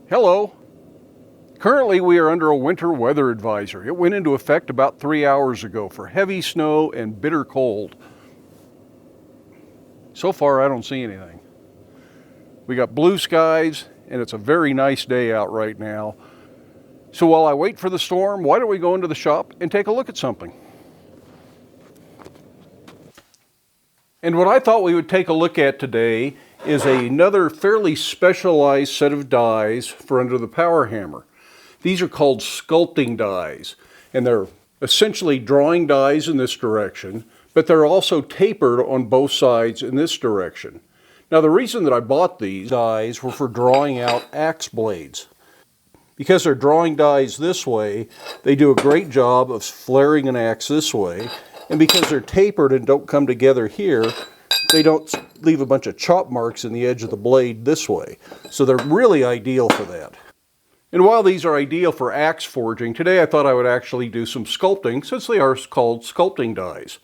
Hello. Currently we are under a winter weather advisory. It went into effect about 3 hours ago for heavy snow and bitter cold. So far I don't see anything. We got blue skies and it's a very nice day out right now. So while I wait for the storm, why don't we go into the shop and take a look at something? And what I thought we would take a look at today is another fairly specialized set of dies for under the power hammer. These are called sculpting dies, and they're essentially drawing dies in this direction, but they're also tapered on both sides in this direction. Now the reason that I bought these dies were for drawing out axe blades. Because they're drawing dies this way, they do a great job of flaring an axe this way, and because they're tapered and don't come together here, they don't leave a bunch of chop marks in the edge of the blade this way. So they're really ideal for that. And while these are ideal for axe forging, today I thought I would actually do some sculpting, since they are called sculpting dies.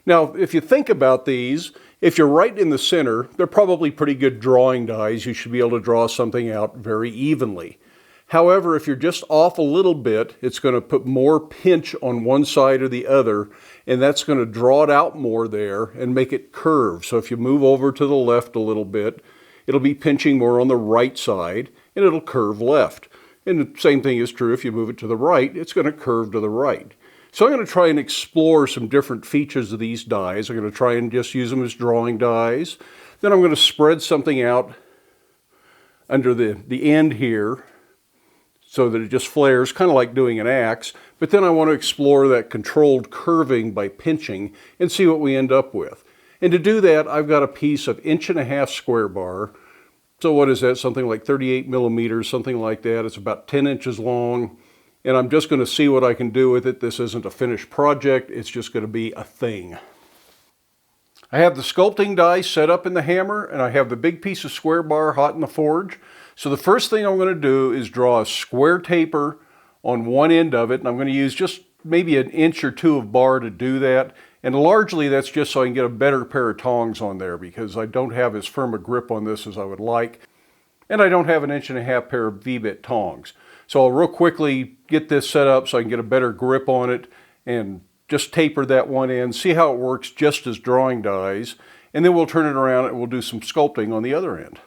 Now, if you think about these, if you're right in the center, they're probably pretty good drawing dies. You should be able to draw something out very evenly. However, if you're just off a little bit, it's going to put more pinch on one side or the other, and that's going to draw it out more there and make it curve. So if you move over to the left a little bit, it'll be pinching more on the right side, and it'll curve left. And the same thing is true if you move it to the right, it's going to curve to the right. So I'm going to try and explore some different features of these dies. I'm going to try and just use them as drawing dies. Then I'm going to spread something out under the end here, so that it just flares, kind of like doing an axe. But then I want to explore that controlled curving by pinching and see what we end up with. And to do that, I've got a piece of 1.5" square bar. So what is that? Something like 38 millimeters, something like that. It's about 10 inches long. And I'm just going to see what I can do with it. This isn't a finished project. It's just going to be a thing. I have the sculpting die set up in the hammer, and I have the big piece of square bar hot in the forge. So the first thing I'm going to do is draw a square taper on one end of it, and I'm going to use just maybe 1 inch or 2 of bar to do that. And largely that's just so I can get a better pair of tongs on there, because I don't have as firm a grip on this as I would like. And I don't have 1.5 inch pair of V-bit tongs. So I'll real quickly get this set up so I can get a better grip on it and just taper that one end, see how it works just as drawing dies, and then we'll turn it around and we'll do some sculpting on the other end.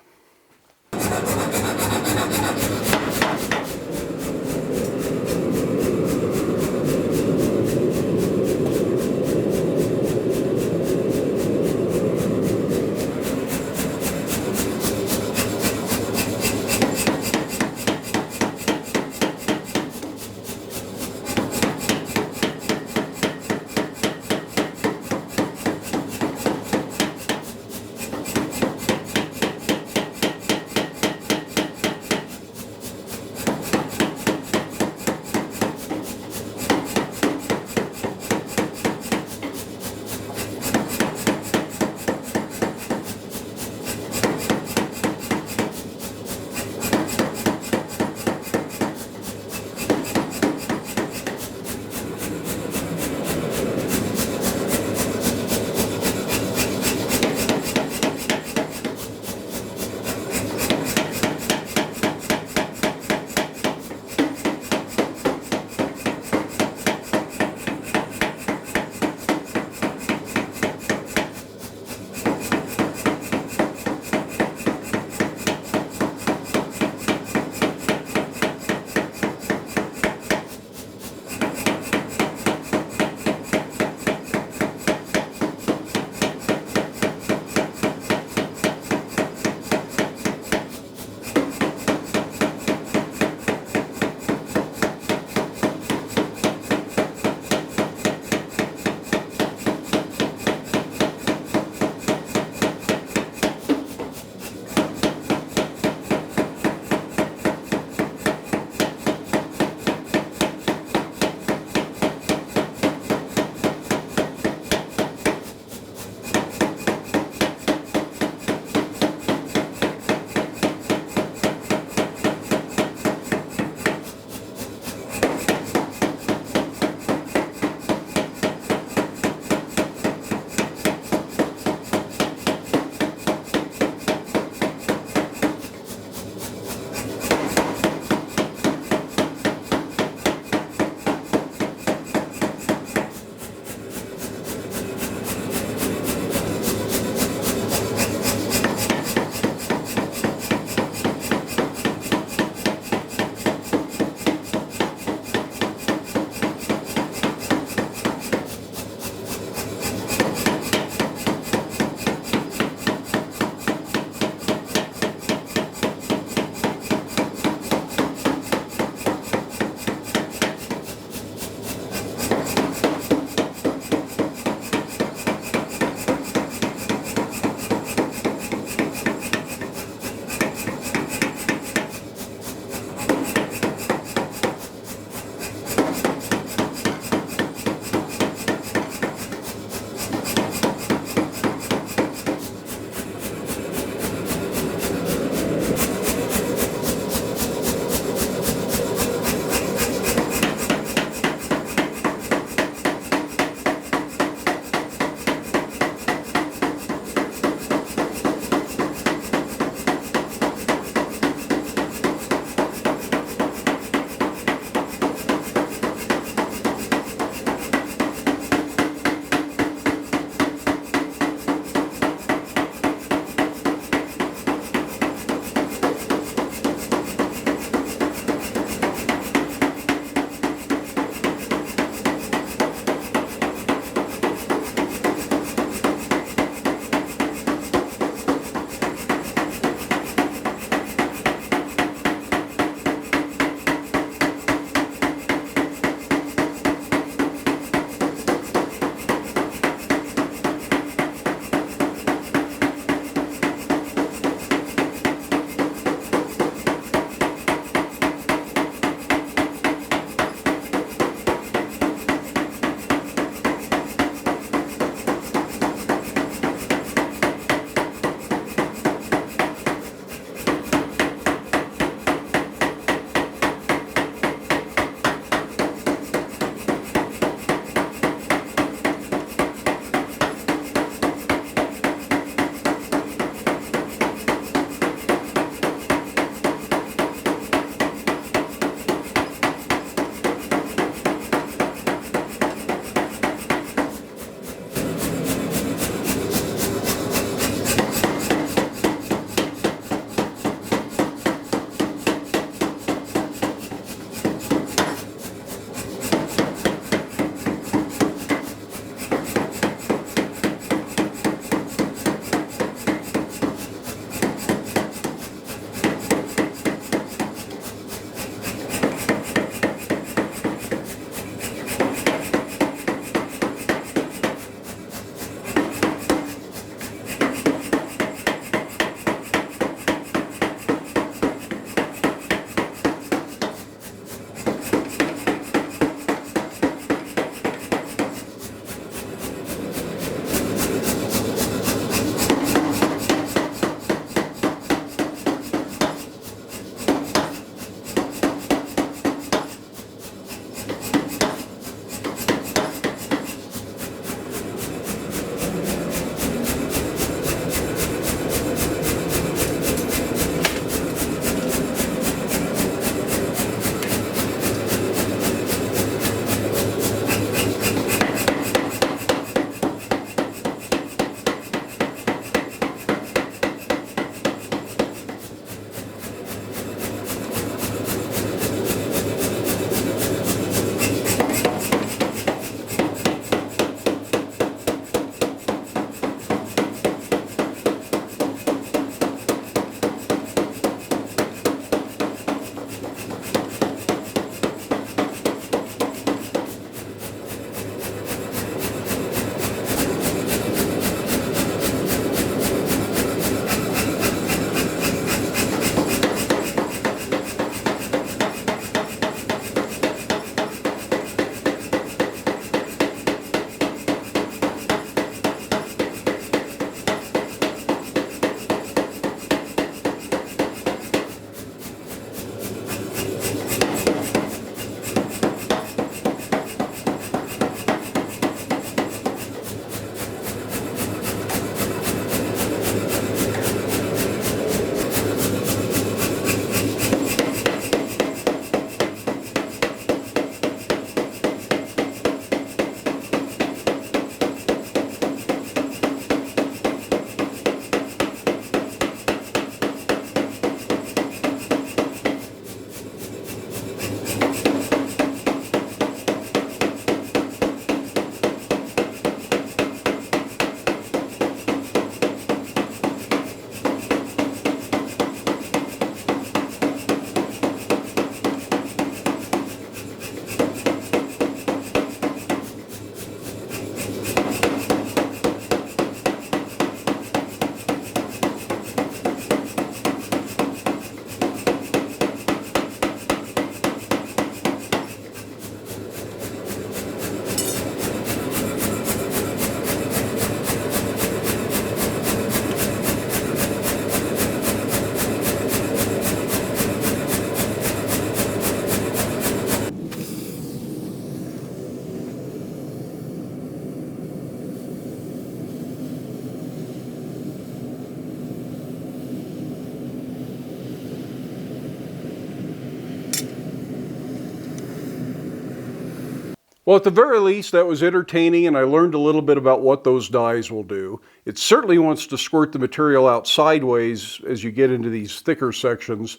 Well, at the very least, that was entertaining, and I learned a little bit about what those dies will do. It certainly wants to squirt the material out sideways as you get into these thicker sections,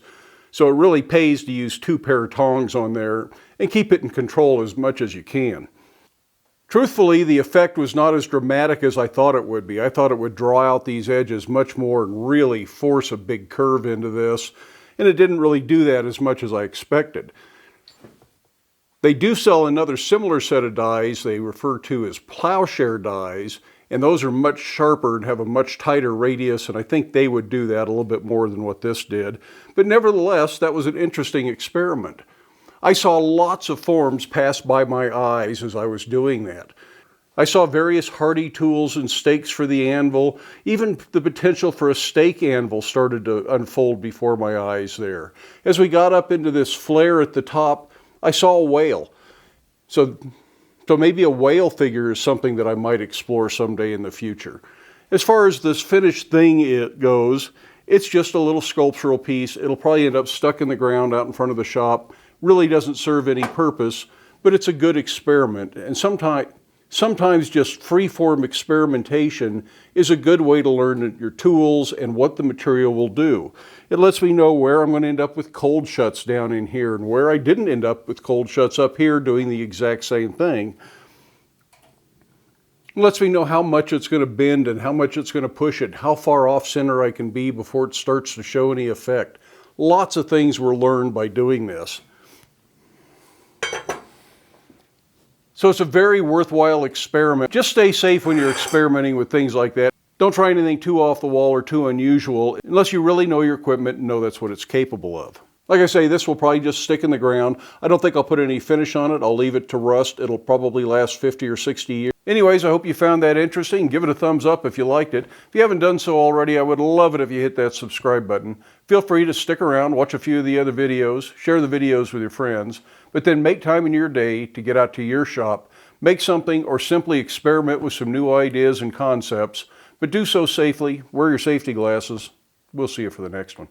so it really pays to use 2 pair of tongs on there and keep it in control as much as you can. Truthfully, the effect was not as dramatic as I thought it would be. I thought it would draw out these edges much more and really force a big curve into this, and it didn't really do that as much as I expected. They do sell another similar set of dies they refer to as plowshare dies, and those are much sharper and have a much tighter radius, and I think they would do that a little bit more than what this did. But nevertheless, that was an interesting experiment. I saw lots of forms pass by my eyes as I was doing that. I saw various hardy tools and stakes for the anvil. Even the potential for a stake anvil started to unfold before my eyes there. As we got up into this flare at the top, I saw a whale. So maybe a whale figure is something that I might explore someday in the future. As far as this finished thing goes, it's just a little sculptural piece. It'll probably end up stuck in the ground out in front of the shop. Really doesn't serve any purpose, but it's a good experiment. And sometimes just free-form experimentation is a good way to learn your tools and what the material will do. It lets me know where I'm going to end up with cold shuts down in here and where I didn't end up with cold shuts up here doing the exact same thing. It lets me know how much it's going to bend and how much it's going to push it, how far off center I can be before it starts to show any effect. Lots of things were learned by doing this. So it's a very worthwhile experiment. Just stay safe when you're experimenting with things like that. Don't try anything too off the wall or too unusual unless you really know your equipment and know that's what it's capable of. Like I say, this will probably just stick in the ground. I don't think I'll put any finish on it. I'll leave it to rust. It'll probably last 50 or 60 years. Anyways, I hope you found that interesting. Give it a thumbs up if you liked it. If you haven't done so already, I would love it if you hit that subscribe button. Feel free to stick around, watch a few of the other videos, share the videos with your friends, but then make time in your day to get out to your shop, make something, or simply experiment with some new ideas and concepts, but do so safely. Wear your safety glasses. We'll see you for the next one.